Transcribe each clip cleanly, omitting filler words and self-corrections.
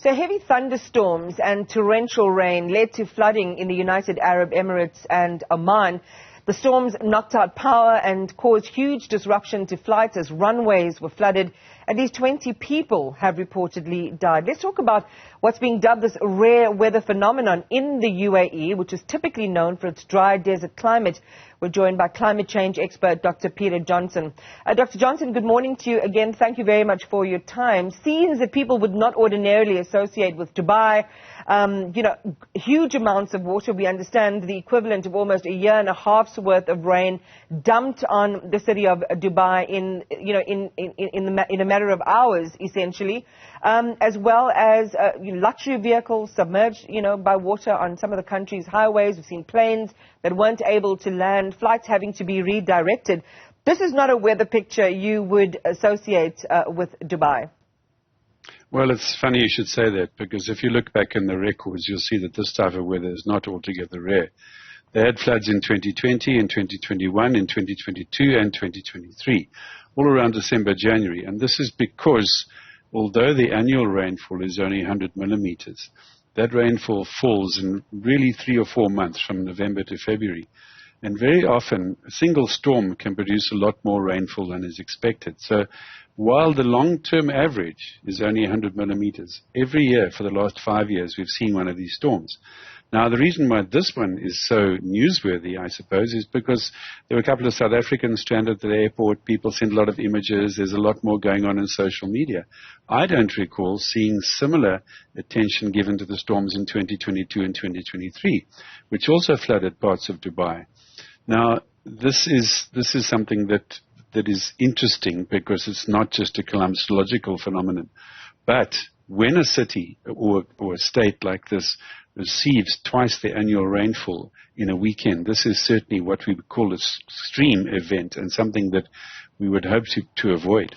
So heavy thunderstorms and torrential rain led to flooding in the United Arab Emirates and Oman. The storms knocked out power and caused huge disruption to flights as runways were flooded. At least 20 people have reportedly died. Let's talk about what's being dubbed this rare weather phenomenon in the UAE, which is typically known for its dry desert climate. We're joined by climate change expert Dr. Peter Johnston. Dr. Johnston, good morning to you again. Thank you very much for your time. Scenes that people would not ordinarily associate with Dubai, huge amounts of water. We understand the equivalent of almost a year and a half's worth of rain dumped on the city of Dubai in a matter of hours, essentially, as well as luxury vehicles submerged, by water on some of the country's highways. We've seen planes that weren't able to land, flights having to be redirected. This is not a weather picture you would associate with Dubai. Well, it's funny you should say that, because if you look back in the records, you'll see that this type of weather is not altogether rare. They had floods in 2020, in 2021, in 2022, and 2023, all around December, January. And this is because, although the annual rainfall is only 100 millimeters, that rainfall falls in really 3 or 4 months from November to February. And very often, a single storm can produce a lot more rainfall than is expected. So while the long-term average is only 100 millimeters, every year for the last 5 years, we've seen one of these storms. Now, the reason why this one is so newsworthy, I suppose, is because there were a couple of South Africans stranded at the airport. People sent a lot of images. There's a lot more going on in social media. I don't recall seeing similar attention given to the storms in 2022 and 2023, which also flooded parts of Dubai. Now, this is something that is interesting, because it's not just a climatological phenomenon. But when a city or a state like this receives twice the annual rainfall in a weekend, this is certainly what we would call an extreme event, and something that we would hope to avoid.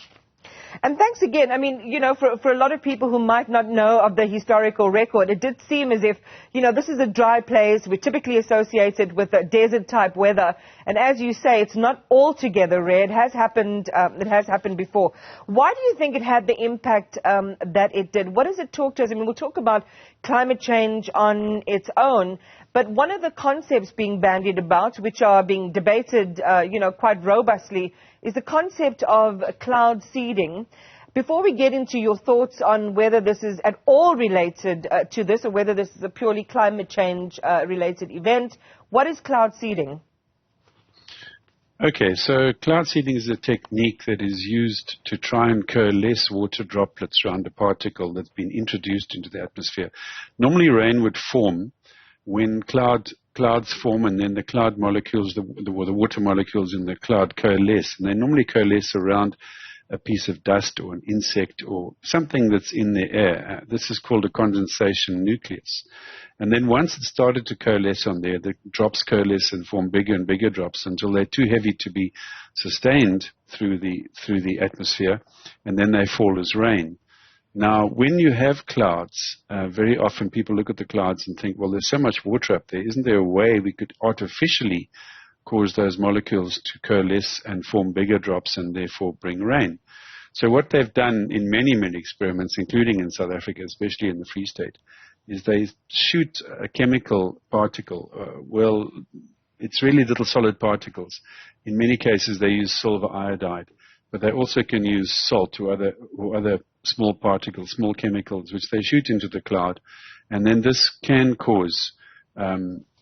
And thanks again. I mean, for a lot of people who might not know of the historical record, it did seem as if, this is a dry place. We're typically associated with a desert-type weather. And as you say, it's not altogether rare. It has happened before. Why do you think it had the impact that it did? What does it talk to us? I mean, we'll talk about climate change on its own, but one of the concepts being bandied about, which are being debated, quite robustly, is the concept of cloud seeding. Before we get into your thoughts on whether this is at all related to this, or whether this is a purely climate change related event, what is cloud seeding? Okay, so cloud seeding is a technique that is used to try and coalesce water droplets around a particle that's been introduced into the atmosphere. Normally rain would form when clouds form, and then the cloud molecules, the water molecules in the cloud coalesce. And they normally coalesce around a piece of dust or an insect or something that's in the air. This is called a condensation nucleus. And then once it's started to coalesce on there, the drops coalesce and form bigger and bigger drops until they're too heavy to be sustained through the atmosphere, and then they fall as rain. Now, when you have clouds, very often people look at the clouds and think, well, there's so much water up there. Isn't there a way we could artificially cause those molecules to coalesce and form bigger drops and therefore bring rain? So what they've done in many, many experiments, including in South Africa, especially in the Free State, is they shoot a chemical particle. It's really little solid particles. In many cases, they use silver iodide, but they also can use salt or other small particles, small chemicals, which they shoot into the cloud. And then this can cause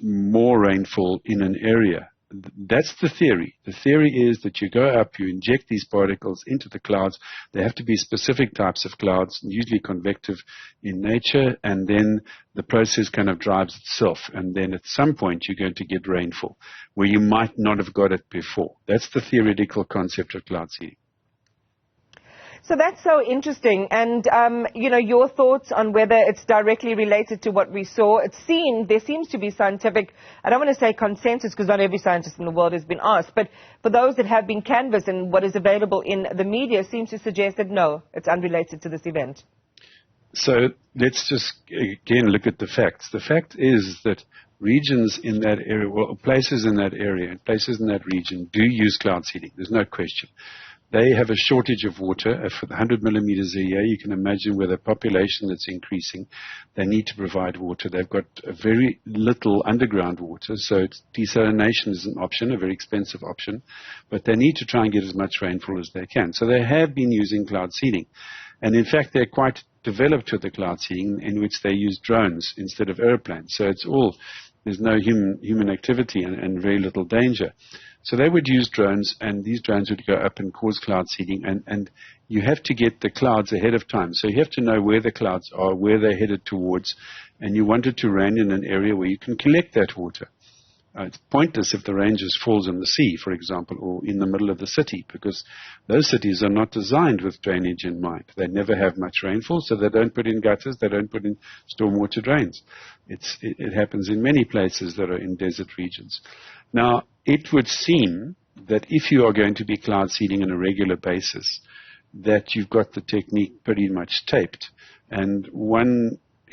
more rainfall in an area. That's the theory. The theory is that you go up, you inject these particles into the clouds. They have to be specific types of clouds, usually convective in nature, and then the process kind of drives itself. And then at some point you're going to get rainfall where you might not have got it before. That's the theoretical concept of cloud seeding. So that's so interesting. And, your thoughts on whether it's directly related to what we saw. There seems to be scientific, I don't want to say consensus, because not every scientist in the world has been asked, but for those that have been canvassed and what is available in the media seems to suggest that no, it's unrelated to this event. So let's just again look at the facts. The fact is that regions in that area, places in that area and places in that region do use cloud seeding. There's no question. They have a shortage of water. For the 100 millimeters a year, you can imagine with a population that's increasing, they need to provide water. They've got very little underground water, so desalination is an option, a very expensive option, but they need to try and get as much rainfall as they can. So they have been using cloud seeding. And in fact, they're quite developed with the cloud seeding, in which they use drones instead of airplanes. So there's no human activity and very little danger. So they would use drones, and these drones would go up and cause cloud seeding, and you have to get the clouds ahead of time. So you have to know where the clouds are, where they're headed towards, and you want it to rain in an area where you can collect that water. It's pointless if the rain just falls in the sea, for example, or in the middle of the city, because those cities are not designed with drainage in mind. They never have much rainfall, so they don't put in gutters, they don't put in stormwater drains. It happens in many places that are in desert regions. Now, it would seem that if you are going to be cloud seeding on a regular basis, that you've got the technique pretty much taped. And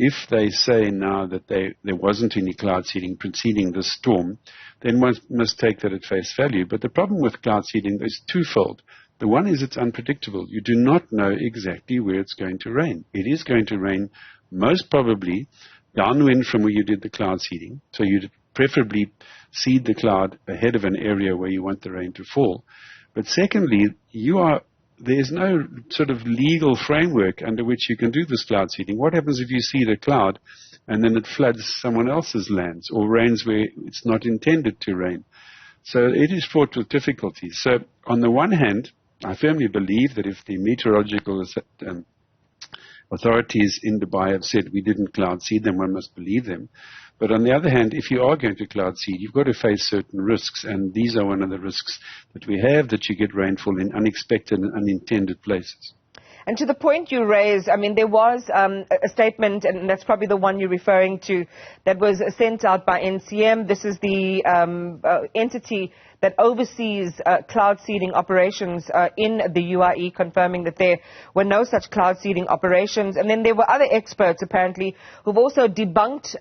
if they say now that there wasn't any cloud seeding preceding the storm, then one must take that at face value. But the problem with cloud seeding is twofold. The one is it's unpredictable. You do not know exactly where it's going to rain. It is going to rain most probably downwind from where you did the cloud seeding. So you'd preferably seed the cloud ahead of an area where you want the rain to fall. But secondly, there's no sort of legal framework under which you can do this cloud seeding. What happens if you seed a cloud and then it floods someone else's lands or rains where it's not intended to rain? So it is fraught with difficulties. So on the one hand, I firmly believe that if the meteorological authorities in Dubai have said we didn't cloud seed, then one must believe them. But on the other hand, if you are going to cloud seed, you've got to face certain risks, and these are one of the risks that we have, that you get rainfall in unexpected and unintended places. And to the point you raised, I mean, there was a statement, and that's probably the one you're referring to, that was sent out by NCM. This is the entity that oversees cloud seeding operations in the UAE, confirming that there were no such cloud seeding operations. And then there were other experts, apparently, who've also debunked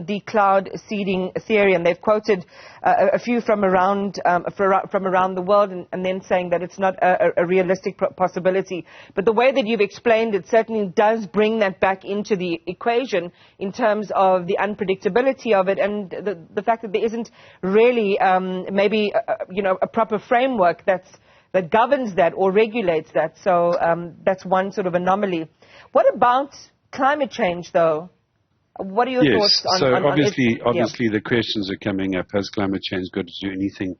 the cloud seeding theory, and they've quoted a few from around the world, and then saying that it's not a realistic possibility. But the way that you've explained it certainly does bring that back into the equation in terms of the unpredictability of it, and the fact that there isn't really maybe a proper framework that governs that or regulates that. So that's one sort of anomaly. What about climate change, though? What are your thoughts on so on obviously the questions are coming up. Has climate change got to do anything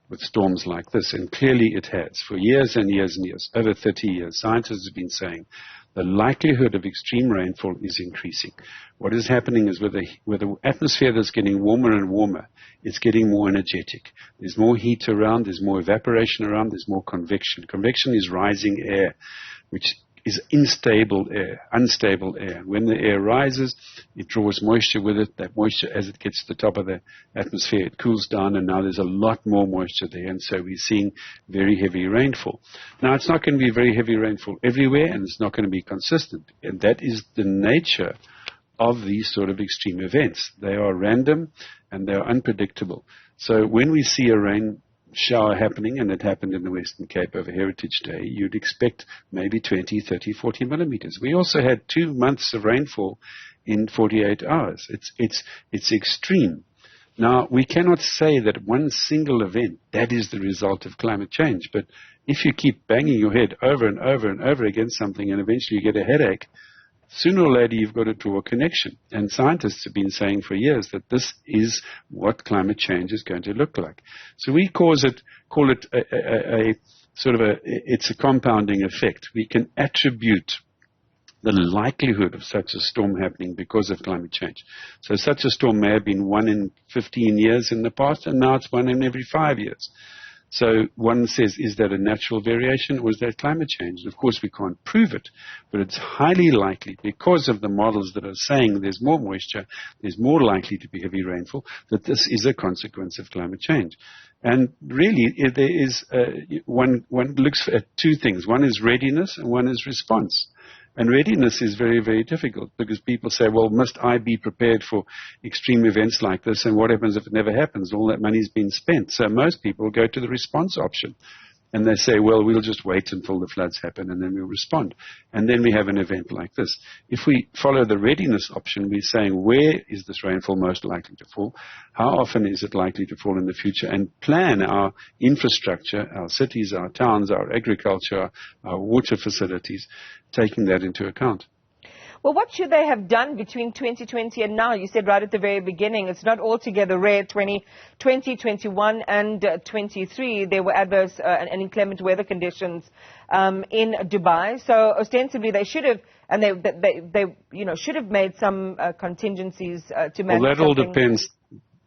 with storms like this? And clearly it has. For years and years and years, over 30 years, scientists have been saying the likelihood of extreme rainfall is increasing. What is happening is with the atmosphere that's getting warmer and warmer, it's getting more energetic. There's more heat around, there's more evaporation around, there's more convection. Convection is rising air, which is unstable air. When the air rises, it draws moisture with it. That moisture, as it gets to the top of the atmosphere, it cools down, and now there's a lot more moisture there, and so we're seeing very heavy rainfall. Now, it's not going to be very heavy rainfall everywhere, and it's not going to be consistent, and that is the nature of these sort of extreme events. They are random, and they are unpredictable. So when we see a rain shower happening, and it happened in the Western Cape over Heritage Day, you'd expect maybe 20, 30, 40 millimeters. We also had 2 months of rainfall in 48 hours. It's extreme. Now, we cannot say that one single event, that is the result of climate change, but if you keep banging your head over and over and over against something and eventually you get a headache, sooner or later you've got to draw a connection. And scientists have been saying for years that this is what climate change is going to look like. So we call it it's a compounding effect. We can attribute the likelihood of such a storm happening because of climate change. So such a storm may have been 1 in 15 years in the past, and now it's 1 in every 5 years. So one says, is that a natural variation or is that climate change? And of course, we can't prove it, but it's highly likely because of the models that are saying there's more moisture, there's more likely to be heavy rainfall, that this is a consequence of climate change. And really, there is one looks at 2 things. One is readiness and one is response. And readiness is very, very difficult because people say, well, must I be prepared for extreme events like this? And what happens if it never happens? All that money's been spent. So most people go to the response option. And they say, well, we'll just wait until the floods happen and then we'll respond. And then we have an event like this. If we follow the readiness option, we're saying, where is this rainfall most likely to fall? How often is it likely to fall in the future? And plan our infrastructure, our cities, our towns, our agriculture, our water facilities, taking that into account. Well, what should they have done between 2020 and now? You said right at the very beginning, it's not altogether rare. 2020, 21 and 23, there were adverse and inclement weather conditions in Dubai. So ostensibly they should have, and they should have made some contingencies to manage. Well, that all depends.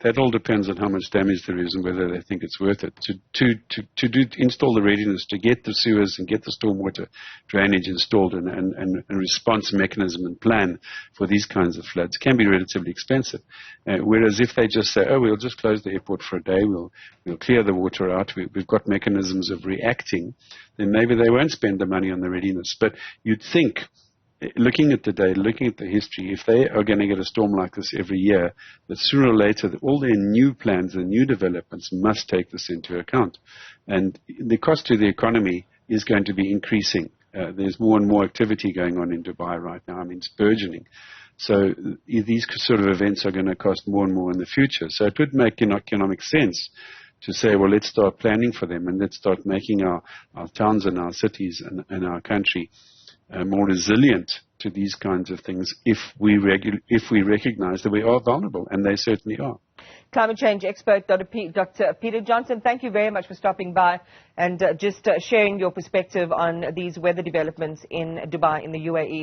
That all depends on how much damage there is and whether they think it's worth it. To install the readiness, to get the sewers and get the stormwater drainage installed and response mechanism and plan for these kinds of floods can be relatively expensive. Whereas if they just say, oh, we'll just close the airport for a day, we'll clear the water out, we've got mechanisms of reacting, then maybe they won't spend the money on the readiness. But you'd think, looking at the data, looking at the history, if they are going to get a storm like this every year, that sooner or later all their new plans and new developments must take this into account. And the cost to the economy is going to be increasing. There's more and more activity going on in Dubai right now. I mean, it's burgeoning. So these sort of events are going to cost more and more in the future. So it would make economic sense to say, well, let's start planning for them and let's start making our towns and our cities and our country more resilient to these kinds of things if we recognize that we are vulnerable, and they certainly are. Climate change expert Dr. Peter Johnston, thank you very much for stopping by and just sharing your perspective on these weather developments in Dubai, in the UAE.